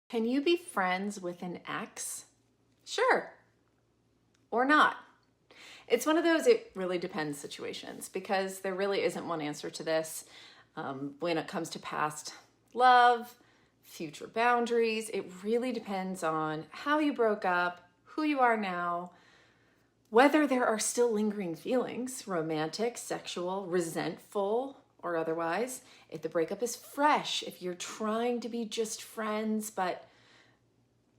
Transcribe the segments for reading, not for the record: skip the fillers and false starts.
Can you be friends with an ex? Sure, or not. It's one of those it really depends situations because there really isn't one answer to this. When it comes to past love, future boundaries, it really depends on how you broke up, who you are now, whether there are still lingering feelings, romantic, sexual, resentful, or otherwise. If the breakup is fresh, if you're trying to be just friends, but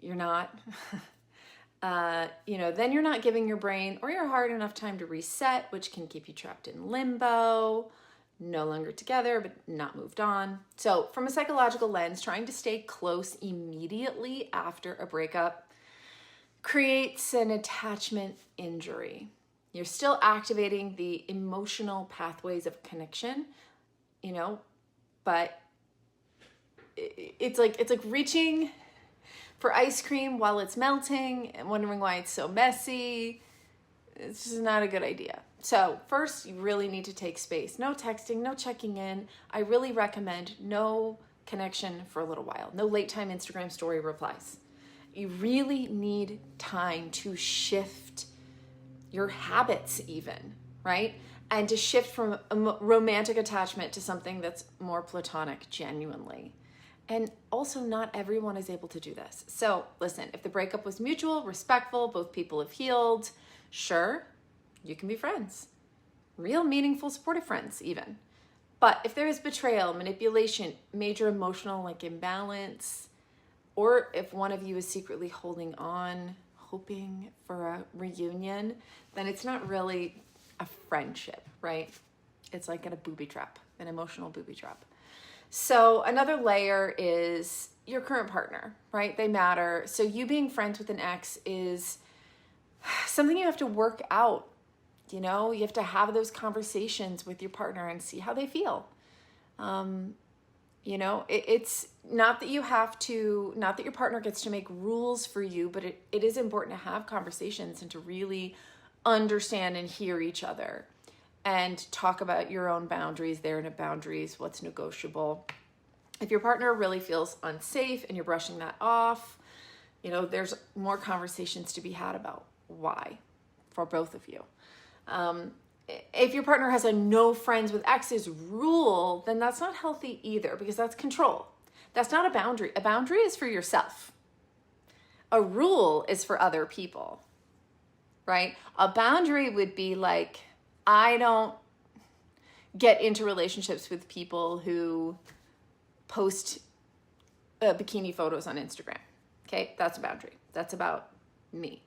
you're not, then you're not giving your brain or your heart enough time to reset, which can keep you trapped in limbo, no longer together, but not moved on. So from a psychological lens, trying to stay close immediately after a breakup creates an attachment injury. You're still activating the emotional pathways of connection, but it's like reaching for ice cream while it's melting and wondering why it's so messy. It's just not a good idea. So first, you really need to take space. No texting, no checking in. I really recommend no connection for a little while. No late time Instagram story replies. You really need time to shift your habits even, right? And to shift from a romantic attachment to something that's more platonic, genuinely. And also not everyone is able to do this. So listen, if the breakup was mutual, respectful, both people have healed, sure, you can be friends. Real, meaningful, supportive friends even. But if there is betrayal, manipulation, major emotional imbalance, or if one of you is secretly holding on, hoping for a reunion, then it's not really a friendship, right? It's like a booby trap, an emotional booby trap. So another layer is your current partner, right? They matter. So you being friends with an ex is something you have to work out. You have to have those conversations with your partner and see how they feel. It's not that you have to, not that your partner gets to make rules for you, but it is important to have conversations and to really understand and hear each other and talk about your own boundaries, their boundaries, what's negotiable. If your partner really feels unsafe and you're brushing that off, there's more conversations to be had about why for both of you. If your partner has a no friends with exes rule, then that's not healthy either because that's control. That's not a boundary. A boundary is for yourself. A rule is for other people, right? A boundary would be like, I don't get into relationships with people who post bikini photos on Instagram. Okay, that's a boundary. That's about me.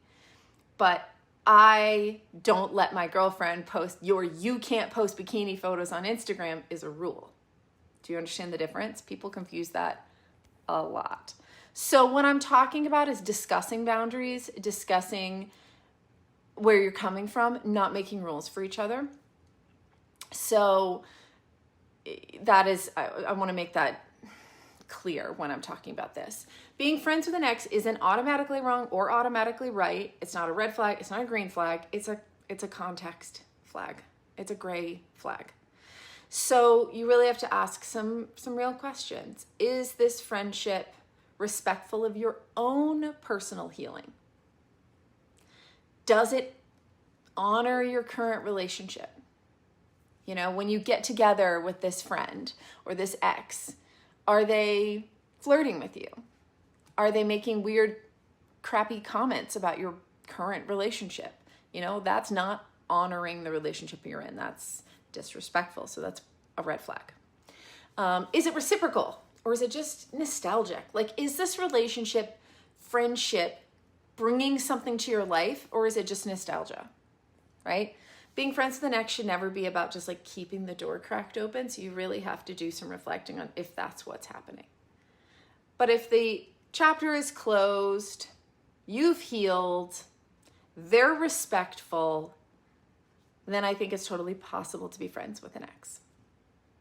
But I don't let my girlfriend post, you can't post bikini photos on Instagram is a rule. Do you understand the difference? People confuse that a lot. So what I'm talking about is discussing boundaries, discussing where you're coming from, not making rules for each other. So that is, I want to make that clear when I'm talking about this. Being friends with an ex isn't automatically wrong or automatically right. It's not a red flag. It's not a green flag. It's a context flag. It's a gray flag. So you really have to ask some real questions. Is this friendship respectful of your own personal healing? Does it honor your current relationship? When you get together with this friend or this ex, are they flirting with you? Are they making weird, crappy comments about your current relationship? That's not honoring the relationship you're in. That's disrespectful. So that's a red flag. Is it reciprocal or is it just nostalgic? Is this relationship, friendship, bringing something to your life or is it just nostalgia, right? Being friends with an ex should never be about just keeping the door cracked open. So you really have to do some reflecting on if that's what's happening. But if the chapter is closed, you've healed, they're respectful, then I think it's totally possible to be friends with an ex.